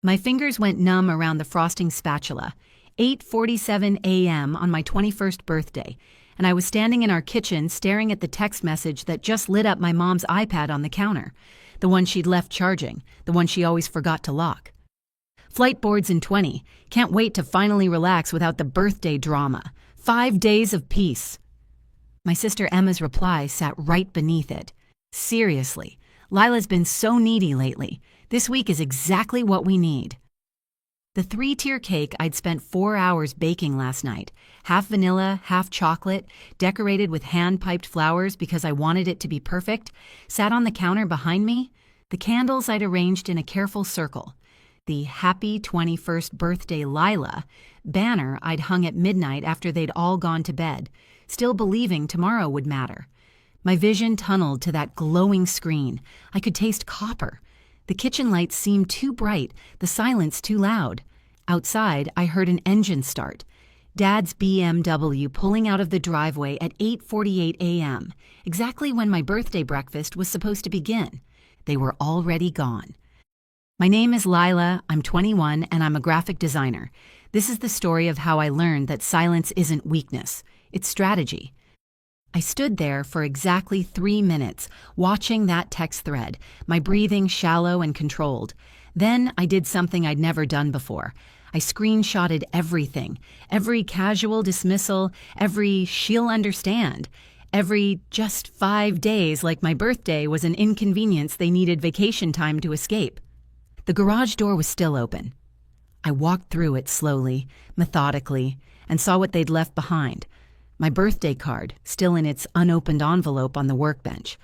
My fingers went numb around the frosting spatula. 8:47 a.m. on my 21st birthday, and I was standing in our kitchen staring at the text message that just lit up my mom's iPad on the counter, the one she'd left charging, the one she always forgot to lock. Flight boards in 20. Can't wait to finally relax without the birthday drama. 5 days of peace. My sister Emma's reply sat right beneath it. Seriously, Lila's been so needy lately. This week is exactly what we need. The 3-tier cake I'd spent 4 hours baking last night, half vanilla, half chocolate, decorated with hand-piped flowers because I wanted it to be perfect, sat on the counter behind me. The candles I'd arranged in a careful circle. The Happy 21st Birthday Lila banner I'd hung at midnight after they'd all gone to bed, still believing tomorrow would matter. My vision tunneled to that glowing screen. I could taste copper. The kitchen lights seemed too bright, the silence too loud. Outside, I heard an engine start. Dad's BMW pulling out of the driveway at 8:48 a.m., exactly when my birthday breakfast was supposed to begin. They were already gone. My name is Lila, I'm 21, and I'm a graphic designer. This is the story of how I learned that silence isn't weakness, it's strategy. I stood there for exactly 3 minutes, watching that text thread, my breathing shallow and controlled. Then I did something I'd never done before. I screenshotted everything, every casual dismissal, every "she'll understand," every "just 5 days like my birthday was an inconvenience they needed vacation time to escape." The garage door was still open. I walked through it slowly, methodically, and saw what they'd left behind. My birthday card, still in its unopened envelope on the workbench.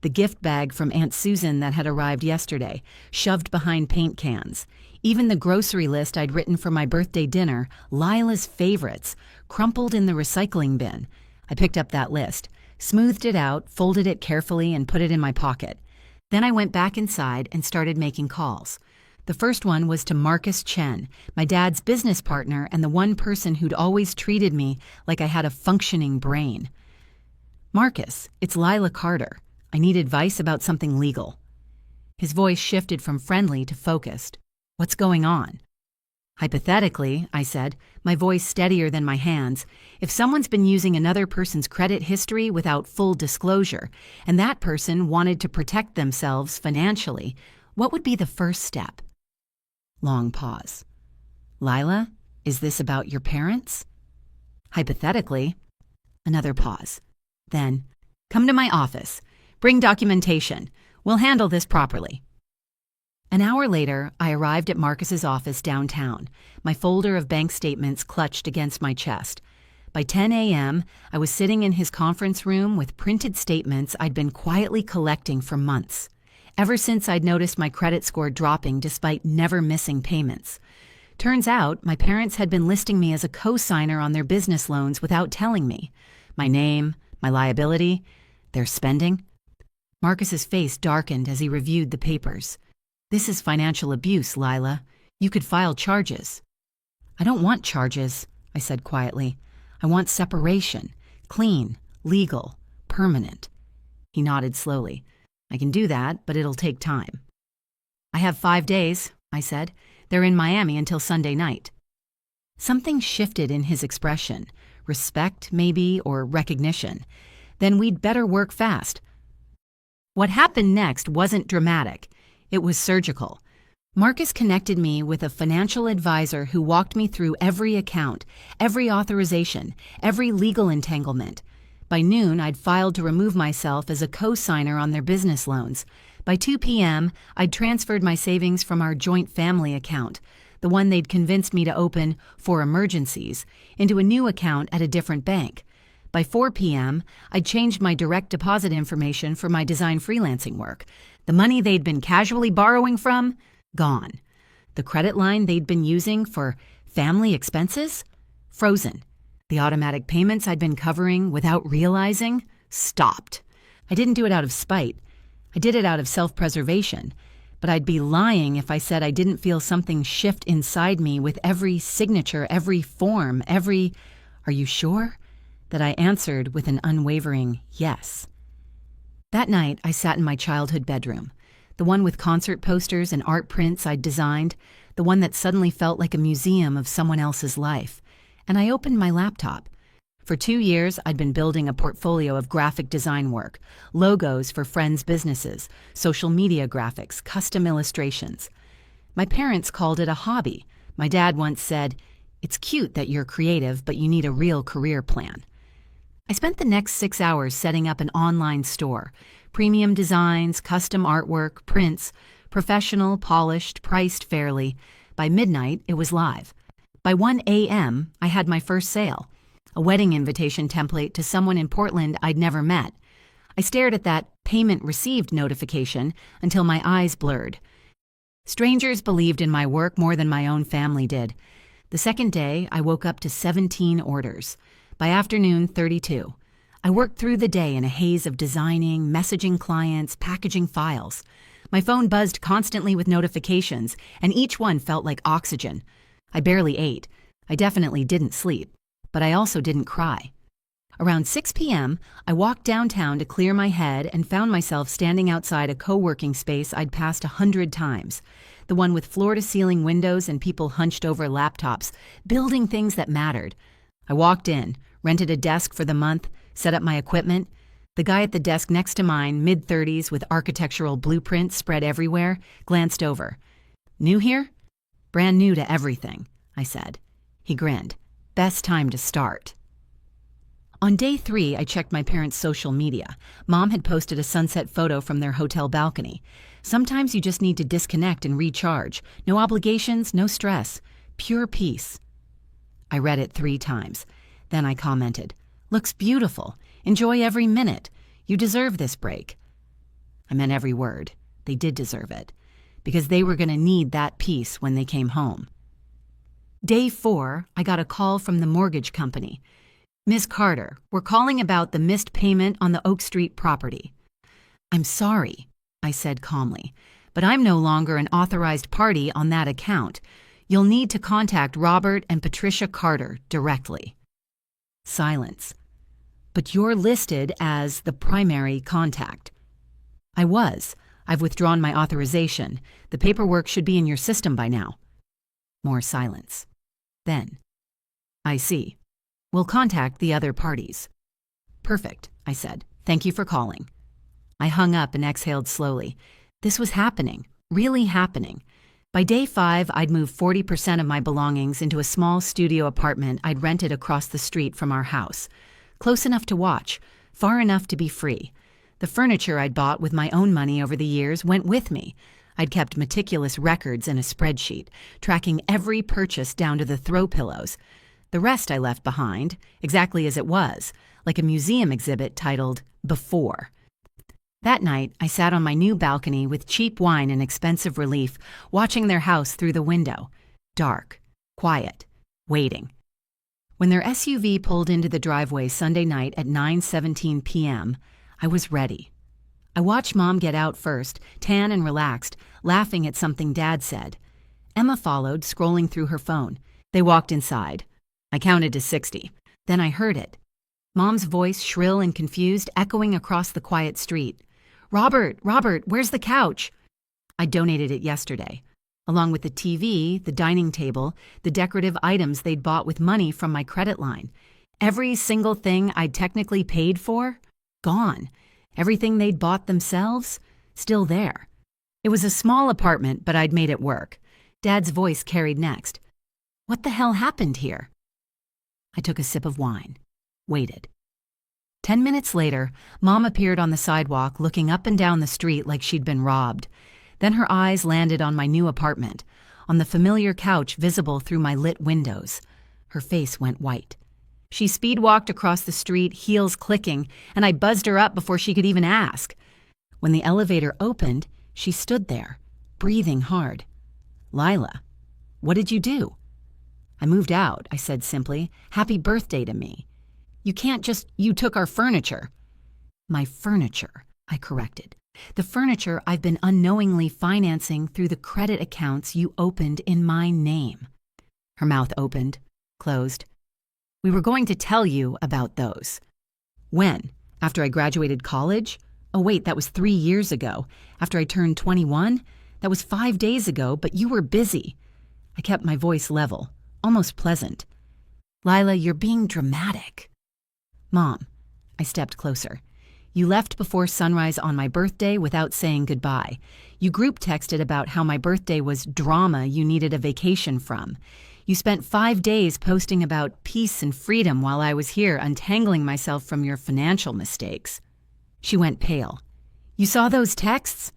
The gift bag from Aunt Susan that had arrived yesterday, shoved behind paint cans. Even the grocery list I'd written for my birthday dinner, Lila's favorites, crumpled in the recycling bin. I picked up that list, smoothed it out, folded it carefully, and put it in my pocket. Then I went back inside and started making calls. The first one was to Marcus Chen, my dad's business partner and the one person who'd always treated me like I had a functioning brain. "Marcus, it's Lila Carter. I need advice about something legal." His voice shifted from friendly to focused. "What's going on?" "Hypothetically," I said, my voice steadier than my hands, "if someone's been using another person's credit history without full disclosure, and that person wanted to protect themselves financially, what would be the first step?" Long pause. "Lila, is this about your parents?" "Hypothetically." Another pause. Then, "Come to my office. Bring documentation. We'll handle this properly." An hour later, I arrived at Marcus's office downtown, my folder of bank statements clutched against my chest. By 10 a.m., I was sitting in his conference room with printed statements I'd been quietly collecting for months. Ever since I'd noticed my credit score dropping despite never missing payments. Turns out, my parents had been listing me as a co-signer on their business loans without telling me. My name, my liability, their spending. Marcus's face darkened as he reviewed the papers. "This is financial abuse, Lila. You could file charges." "I don't want charges," I said quietly. "I want separation. Clean, legal, permanent." He nodded slowly. "I can do that, but it'll take time." "I have 5 days," I said. "They're in Miami until Sunday night." Something shifted in his expression. Respect, maybe, or recognition. "Then we'd better work fast." What happened next wasn't dramatic. It was surgical. Marcus connected me with a financial advisor who walked me through every account, every authorization, every legal entanglement. By noon, I'd filed to remove myself as a co-signer on their business loans. By 2 p.m., I'd transferred my savings from our joint family account, the one they'd convinced me to open for emergencies, into a new account at a different bank. By 4 p.m., I'd changed my direct deposit information for my design freelancing work. The money they'd been casually borrowing from, gone. The credit line they'd been using for family expenses, frozen. The automatic payments I'd been covering without realizing, stopped. I didn't do it out of spite. I did it out of self-preservation. But I'd be lying if I said I didn't feel something shift inside me with every signature, every form, every, "Are you sure?" that I answered with an unwavering yes. That night, I sat in my childhood bedroom. The one with concert posters and art prints I'd designed, the one that suddenly felt like a museum of someone else's life. And I opened my laptop. For 2 years, I'd been building a portfolio of graphic design work, logos for friends' businesses, social media graphics, custom illustrations. My parents called it a hobby. My dad once said, "It's cute that you're creative, but you need a real career plan." I spent the next 6 hours setting up an online store. Premium designs, custom artwork, prints, professional, polished, priced fairly. By midnight, it was live. By 1 a.m., I had my first sale. A wedding invitation template to someone in Portland I'd never met. I stared at that payment received notification until my eyes blurred. Strangers believed in my work more than my own family did. The second day, I woke up to 17 orders. By afternoon, 32. I worked through the day in a haze of designing, messaging clients, packaging files. My phone buzzed constantly with notifications, and each one felt like oxygen. I barely ate. I definitely didn't sleep. But I also didn't cry. Around 6 p.m., I walked downtown to clear my head and found myself standing outside a co-working space I'd passed 100 times. The one with floor-to-ceiling windows and people hunched over laptops, building things that mattered. I walked in, rented a desk for the month, set up my equipment. The guy at the desk next to mine, mid-30s with architectural blueprints spread everywhere, glanced over. "New here?" "Brand new to everything," I said. He grinned. "Best time to start." On day 3, I checked my parents' social media. Mom had posted a sunset photo from their hotel balcony. Sometimes you just need to disconnect and recharge. No obligations, no stress. Pure peace. I read it 3 times. Then I commented, "Looks beautiful. Enjoy every minute. You deserve this break." I meant every word. They did deserve it. Because they were going to need that peace when they came home. Day 4, I got a call from the mortgage company. "Ms. Carter, we're calling about the missed payment on the Oak Street property." "I'm sorry," I said calmly, "but I'm no longer an authorized party on that account. You'll need to contact Robert and Patricia Carter directly." Silence. "But you're listed as the primary contact." "I was. I've withdrawn my authorization. The paperwork should be in your system by now." More silence. Then, "I see. We'll contact the other parties." "Perfect," I said. "Thank you for calling." I hung up and exhaled slowly. This was happening, really happening. By day 5, I'd moved 40% of my belongings into a small studio apartment I'd rented across the street from our house. Close enough to watch, far enough to be free. The furniture I'd bought with my own money over the years went with me. I'd kept meticulous records in a spreadsheet, tracking every purchase down to the throw pillows. The rest I left behind, exactly as it was, like a museum exhibit titled Before. That night, I sat on my new balcony with cheap wine and expensive relief, watching their house through the window. Dark, quiet, waiting. When their SUV pulled into the driveway Sunday night at 9:17 p.m., I was ready. I watched Mom get out first, tan and relaxed, laughing at something Dad said. Emma followed, scrolling through her phone. They walked inside. I counted to 60. Then I heard it. Mom's voice, shrill and confused, echoing across the quiet street. Robert, where's the couch?" I donated it yesterday, along with the TV, the dining table, the decorative items they'd bought with money from my credit line. Every single thing I'd technically paid for, gone. Everything they'd bought themselves, still there. It was a small apartment, but I'd made it work. Dad's voice carried next. "What the hell happened here?" I took a sip of wine, waited. 10 minutes later, Mom appeared on the sidewalk, looking up and down the street like she'd been robbed. Then her eyes landed on my new apartment, on the familiar couch visible through my lit windows. Her face went white. She speed-walked across the street, heels clicking, and I buzzed her up before she could even ask. When the elevator opened, she stood there, breathing hard. "Lila, what did you do?" "I moved out," I said simply. "Happy birthday to me." You took our furniture." "My furniture," I corrected. "The furniture I've been unknowingly financing through the credit accounts you opened in my name." Her mouth opened, closed. "We were going to tell you about those." "When? After I graduated college?" Oh wait, that was 3 years ago. After I turned 21? That was 5 days ago, but you were busy. I kept my voice level, almost pleasant. Lila, you're being dramatic. Mom, I stepped closer. You left before sunrise on my birthday without saying goodbye. You group texted about how my birthday was drama you needed a vacation from. You spent 5 days posting about peace and freedom while I was here untangling myself from your financial mistakes. She went pale. You saw those texts?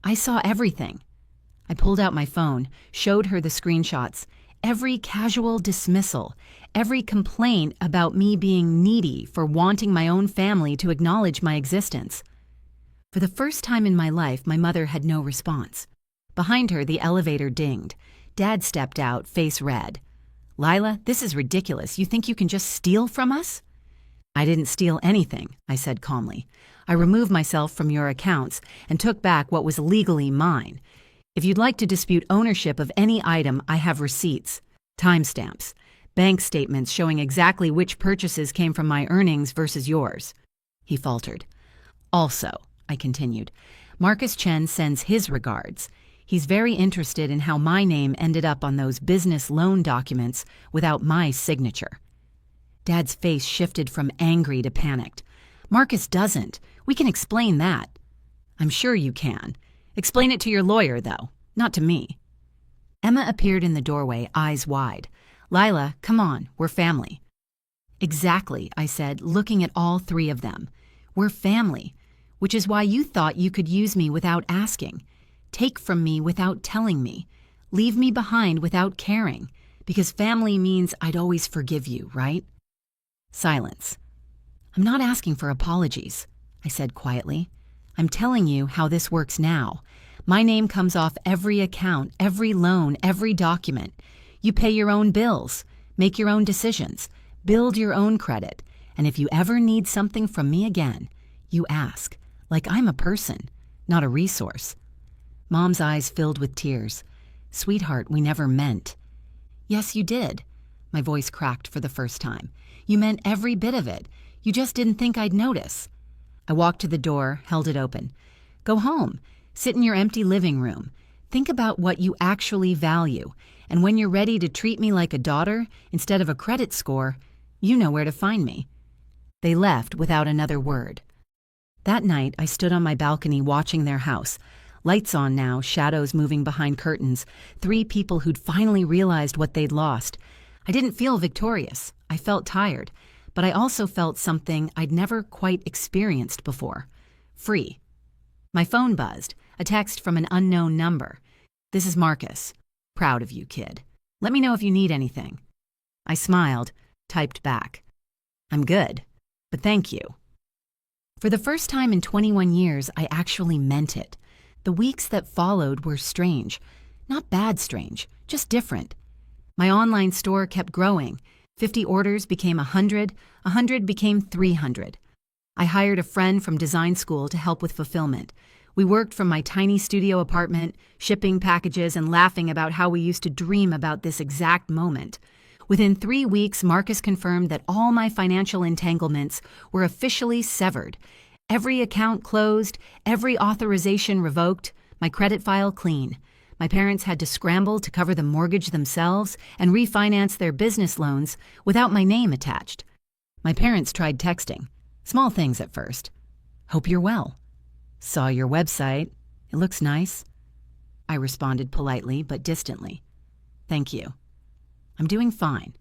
I saw everything. I pulled out my phone, showed her the screenshots. Every casual dismissal, every complaint about me being needy for wanting my own family to acknowledge my existence. For the first time in my life, my mother had no response. Behind her, the elevator dinged. Dad stepped out, face red. Lila, this is ridiculous. You think you can just steal from us? I didn't steal anything, I said calmly. I removed myself from your accounts and took back what was legally mine. If you'd like to dispute ownership of any item, I have receipts, timestamps, bank statements showing exactly which purchases came from my earnings versus yours. He faltered. Also, I continued, Marcus Chen sends his regards. He's very interested in how my name ended up on those business loan documents without my signature. Dad's face shifted from angry to panicked. Marcus doesn't. We can explain that. I'm sure you can. Explain it to your lawyer, though, not to me. Emma appeared in the doorway, eyes wide. Lila, come on, we're family. Exactly, I said, looking at all three of them. We're family, which is why you thought you could use me without asking, take from me without telling me, leave me behind without caring, because family means I'd always forgive you, right? Silence. I'm not asking for apologies, I said quietly. I'm telling you how this works now. My name comes off every account, every loan, every document. You pay your own bills, make your own decisions, build your own credit, and if you ever need something from me again, you ask, like I'm a person, not a resource. Mom's eyes filled with tears. Sweetheart, we never meant. Yes, you did. My voice cracked for the first time. You meant every bit of it. You just didn't think I'd notice. I walked to the door, held it open. Go home. Sit in your empty living room. Think about what you actually value. And when you're ready to treat me like a daughter instead of a credit score, you know where to find me. They left without another word. That night, I stood on my balcony watching their house. Lights on now, shadows moving behind curtains. 3 people who'd finally realized what they'd lost. I didn't feel victorious. I felt tired. But I also felt something I'd never quite experienced before. Free. My phone buzzed, a text from an unknown number. This is Marcus. Proud of you, kid. Let me know if you need anything. I smiled, typed back. I'm good, but thank you. For the first time in 21 years, I actually meant it. The weeks that followed were strange. Not bad strange, just different. My online store kept growing. 50 orders became 100, 100 became 300. I hired a friend from design school to help with fulfillment. We worked from my tiny studio apartment, shipping packages and laughing about how we used to dream about this exact moment. Within 3 weeks, Marcus confirmed that all my financial entanglements were officially severed. Every account closed, every authorization revoked, my credit file clean. My parents had to scramble to cover the mortgage themselves and refinance their business loans without my name attached. My parents tried texting. Small things at first. Hope you're well. Saw your website. It looks nice. I responded politely but distantly. Thank you. I'm doing fine.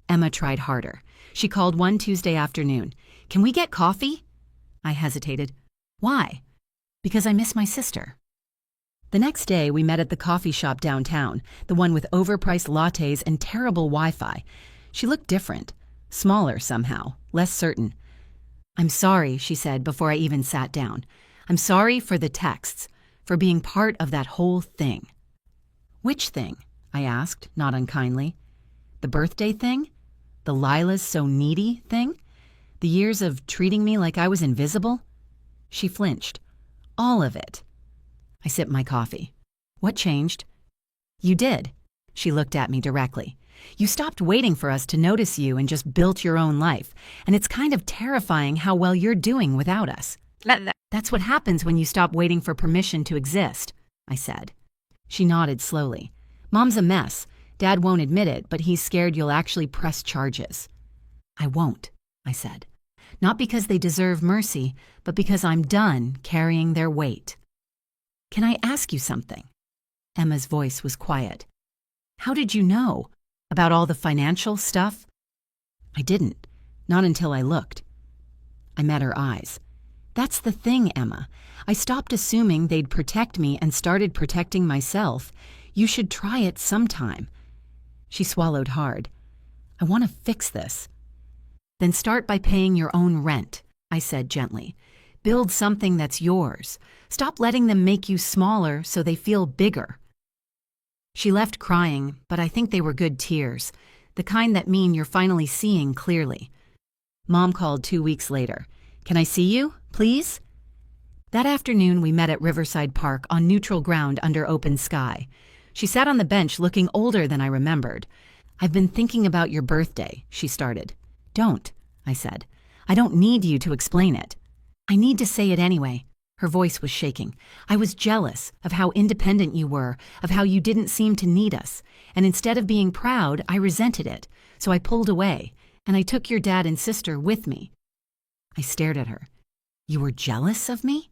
Emma tried harder. She called one Tuesday afternoon. Can we get coffee? I hesitated. Why? Because I miss my sister. The next day, we met at the coffee shop downtown, the one with overpriced lattes and terrible Wi-Fi. She looked different, smaller somehow, less certain. I'm sorry, she said before I even sat down. I'm sorry for the texts, for being part of that whole thing. Which thing? I asked, not unkindly. The birthday thing? The Lila's so needy thing? The years of treating me like I was invisible? She flinched. All of it. I sipped my coffee. What changed? You did. She looked at me directly. You stopped waiting for us to notice you and just built your own life. And it's kind of terrifying how well you're doing without us. That's what happens when you stop waiting for permission to exist, I said. She nodded slowly. Mom's a mess. Dad won't admit it, but he's scared you'll actually press charges. I won't, I said. Not because they deserve mercy, but because I'm done carrying their weight. Can I ask you something? Emma's voice was quiet. How did you know? About all the financial stuff? I didn't. Not until I looked. I met her eyes. That's the thing, Emma. I stopped assuming they'd protect me and started protecting myself. You should try it sometime. She swallowed hard. I want to fix this. Then start by paying your own rent, I said gently. Build something that's yours. Stop letting them make you smaller so they feel bigger. She left crying, but I think they were good tears, the kind that mean you're finally seeing clearly. Mom called 2 weeks later. Can I see you, please? That afternoon we met at Riverside Park on neutral ground under open sky. She sat on the bench looking older than I remembered. I've been thinking about your birthday, she started. Don't, I said. I don't need you to explain it. I need to say it anyway. Her voice was shaking. I was jealous of how independent you were, of how you didn't seem to need us, and instead of being proud, I resented it. So I pulled away, and I took your dad and sister with me. I stared at her. You were jealous of me?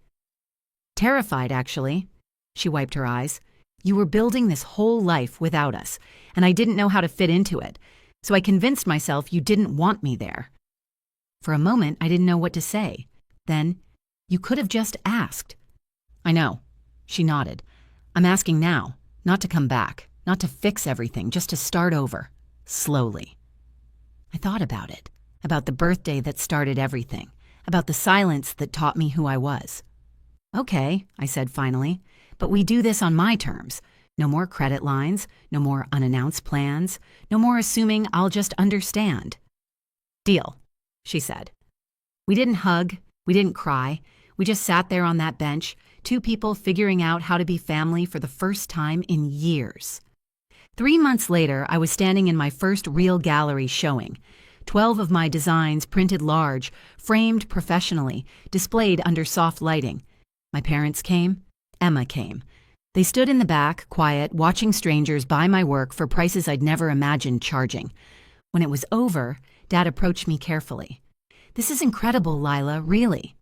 Terrified, actually. She wiped her eyes. You were building this whole life without us, and I didn't know how to fit into it, so I convinced myself you didn't want me there. For a moment, I didn't know what to say. Then, you could have just asked. I know. She nodded. I'm asking now, not to come back, not to fix everything, just to start over, slowly. I thought about it, about the birthday that started everything, about the silence that taught me who I was. Okay, I said finally, but we do this on my terms. No more credit lines, no more unannounced plans, no more assuming I'll just understand. Deal, she said. We didn't hug, we didn't cry, we just sat there on that bench, two people figuring out how to be family for the first time in years. 3 months later, I was standing in my first real gallery showing. 12 of my designs printed large, framed professionally, displayed under soft lighting. My parents came. Emma came. They stood in the back, quiet, watching strangers buy my work for prices I'd never imagined charging. When it was over, Dad approached me carefully. This is incredible, Lila, really.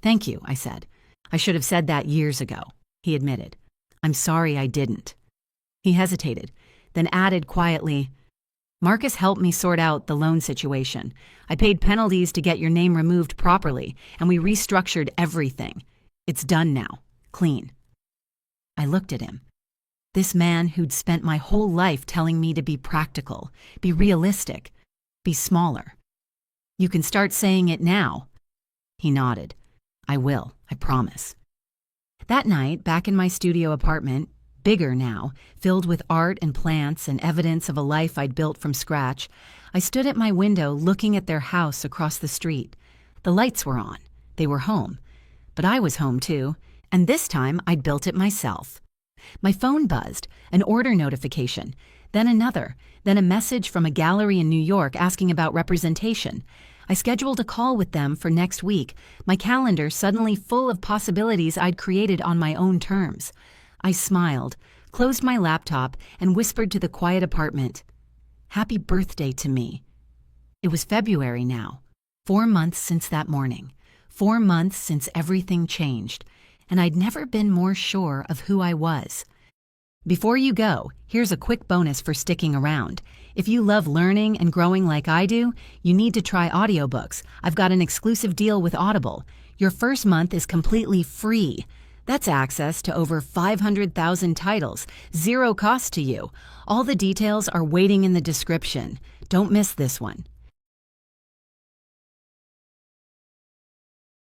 Thank you, I said. I should have said that years ago, he admitted. I'm sorry I didn't. He hesitated, then added quietly, Marcus helped me sort out the loan situation. I paid penalties to get your name removed properly, and we restructured everything. It's done now, clean. I looked at him. This man who'd spent my whole life telling me to be practical, be realistic, be smaller. You can start saying it now. He nodded. I will, I promise. That night, back in my studio apartment, bigger now, filled with art and plants and evidence of a life I'd built from scratch, I stood at my window looking at their house across the street. The lights were on. They were home. But I was home too, and this time I'd built it myself. My phone buzzed, an order notification, then another, then a message from a gallery in New York asking about representation. I scheduled a call with them for next week, my calendar suddenly full of possibilities I'd created on my own terms. I smiled, closed my laptop, and whispered to the quiet apartment, Happy birthday to me. It was February now, 4 months since that morning, 4 months since everything changed, and I'd never been more sure of who I was. Before you go, here's a quick bonus for sticking around. If you love learning and growing like I do, you need to try audiobooks. I've got an exclusive deal with Audible. Your first month is completely free. That's access to over 500,000 titles, zero cost to you. All the details are waiting in the description. Don't miss this one.